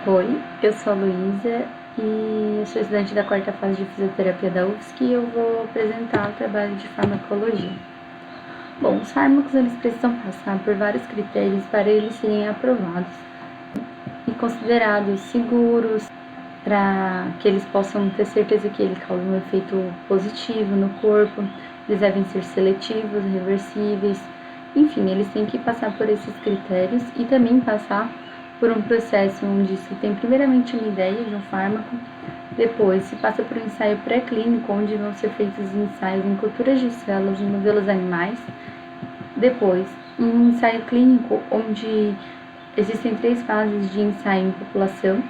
Oi, eu sou a Luísa e eu sou estudante da quarta fase de fisioterapia da UFSC e eu vou apresentar o trabalho de farmacologia. Bom, os fármacos eles precisam passar por vários critérios para eles serem aprovados e considerados seguros para que eles possam ter certeza que ele causa um efeito positivo no corpo. Eles devem ser seletivos, reversíveis, enfim, eles têm que passar por esses critérios e também passar por um processo onde se tem primeiramente uma ideia de um fármaco, depois se passa por um ensaio pré-clínico, onde vão ser feitos ensaios em culturas de células e modelos animais, depois um ensaio clínico, onde existem 3 fases de ensaio em população,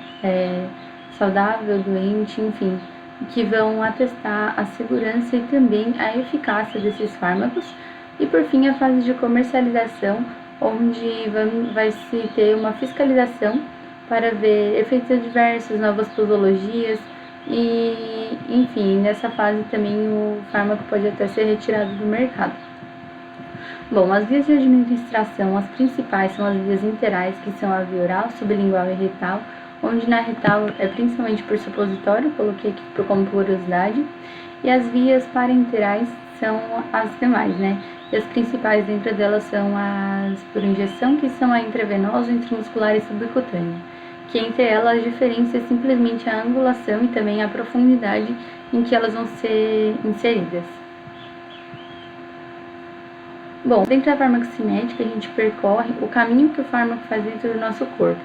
saudável, doente, enfim, que vão atestar a segurança e também a eficácia desses fármacos, e por fim a fase de comercialização, onde vai se ter uma fiscalização para ver efeitos adversos, novas posologias e, enfim, nessa fase também o fármaco pode até ser retirado do mercado. Bom, as vias de administração, as principais são as vias interais, que são a via oral, sublingual e retal, onde na retal é principalmente por supositório, coloquei aqui como curiosidade, e as vias parenterais são as demais, né? E as principais dentro delas são as por injeção, que são a intravenosa, intramuscular e subcutânea, que entre elas a diferença é simplesmente a angulação e também a profundidade em que elas vão ser inseridas. Bom, dentro da farmacocinética a gente percorre o caminho que o fármaco faz dentro do nosso corpo.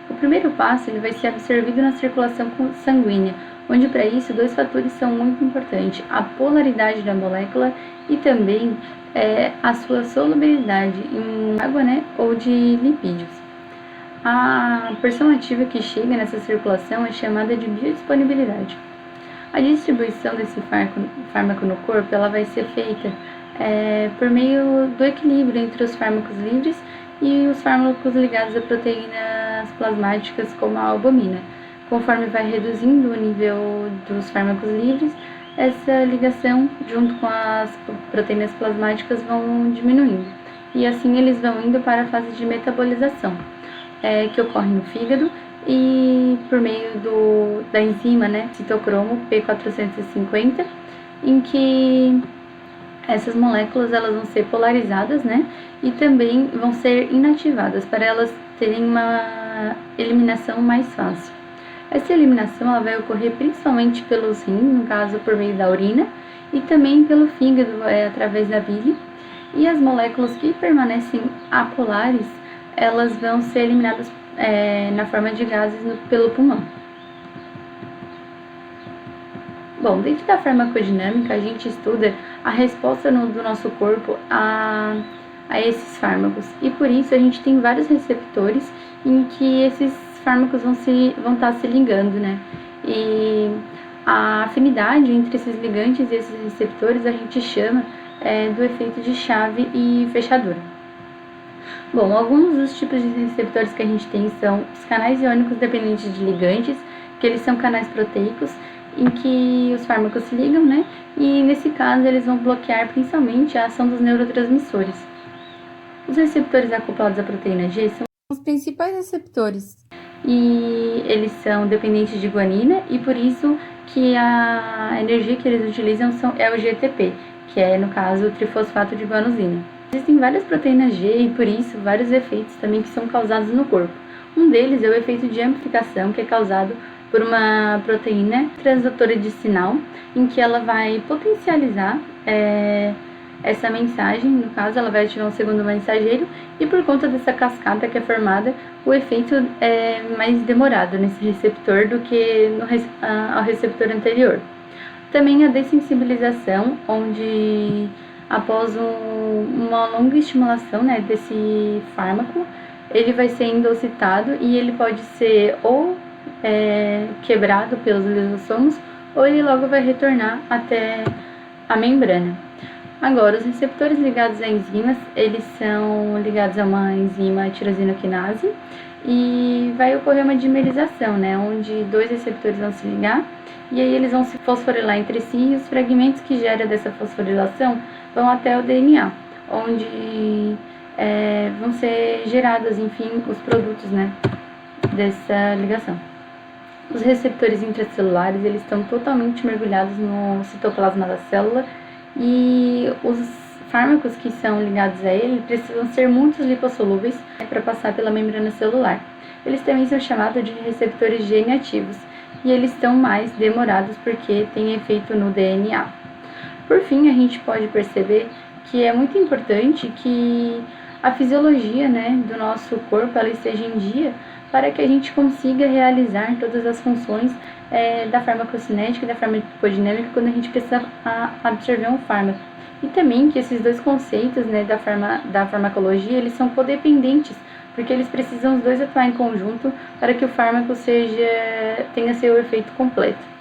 O primeiro passo ele vai ser absorvido na circulação sanguínea, onde para isso 2 fatores são muito importantes, a polaridade da molécula e também a sua solubilidade em água, né, ou de lipídios. A porção ativa que chega nessa circulação é chamada de biodisponibilidade. A distribuição desse fármaco no corpo ela vai ser feita por meio do equilíbrio entre os fármacos livres e os fármacos ligados a proteínas plasmáticas como a albumina. Conforme vai reduzindo o nível dos fármacos livres, essa ligação junto com as proteínas plasmáticas vão diminuindo. E assim eles vão indo para a fase de metabolização, que ocorre no fígado e por meio da enzima, né, citocromo P450, em que essas moléculas elas vão ser polarizadas, né, e também vão ser inativadas para elas terem uma eliminação mais fácil. Essa eliminação ela vai ocorrer principalmente pelos rins, no caso por meio da urina, e também pelo fígado, através da bile. E as moléculas que permanecem apolares, elas vão ser eliminadas na forma de gases pelo pulmão. Bom, dentro da farmacodinâmica, a gente estuda a resposta do nosso corpo a esses fármacos. E por isso a gente tem vários receptores em que esses fármacos vão estar se ligando, né? E a afinidade entre esses ligantes e esses receptores a gente chama do efeito de chave e fechadura. Bom, alguns dos tipos de receptores que a gente tem são os canais iônicos dependentes de ligantes, que eles são canais proteicos, em que os fármacos se ligam, né? E nesse caso eles vão bloquear principalmente a ação dos neurotransmissores. Os receptores acoplados à proteína G são os principais receptores e eles são dependentes de guanina e por isso que a energia que eles utilizam é o GTP, que é no caso o trifosfato de guanosina. Existem várias proteínas G e por isso vários efeitos também que são causados no corpo. Um deles é o efeito de amplificação, que é causado por uma proteína transdutora de sinal, em que ela vai potencializar essa mensagem, no caso ela vai ativar um segundo mensageiro, e por conta dessa cascata que é formada, o efeito é mais demorado nesse receptor do que ao receptor anterior. Também a dessensibilização, onde após uma longa estimulação, né, desse fármaco, ele vai ser endocitado e ele pode ser ou quebrado pelos lisossomos, ou ele logo vai retornar até a membrana. Agora, os receptores ligados a enzimas, eles são ligados a uma enzima tirosina-quinase e vai ocorrer uma dimerização, né, onde 2 receptores vão se ligar e aí eles vão se fosforilar entre si e os fragmentos que geram dessa fosforilação vão até o DNA, onde vão ser gerados, enfim, os produtos, né, dessa ligação. Os receptores intracelulares, eles estão totalmente mergulhados no citoplasma da célula e os fármacos que são ligados a ele precisam ser muito lipossolúveis para passar pela membrana celular. Eles também são chamados de receptores G inativos e eles estão mais demorados porque têm efeito no DNA. Por fim, a gente pode perceber que é muito importante que a fisiologia, do nosso corpo ela esteja em dia para que a gente consiga realizar todas as funções da farmacocinética e da farmacodinâmica quando a gente precisa absorver um fármaco. E também que esses dois conceitos da farmacologia, eles são codependentes, porque eles precisam os dois atuar em conjunto para que o fármaco tenha seu efeito completo.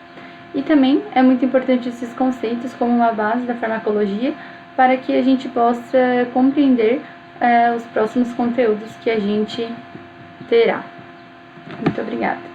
E também é muito importante esses conceitos como uma base da farmacologia para que a gente possa compreender os próximos conteúdos que a gente terá. Muito obrigada.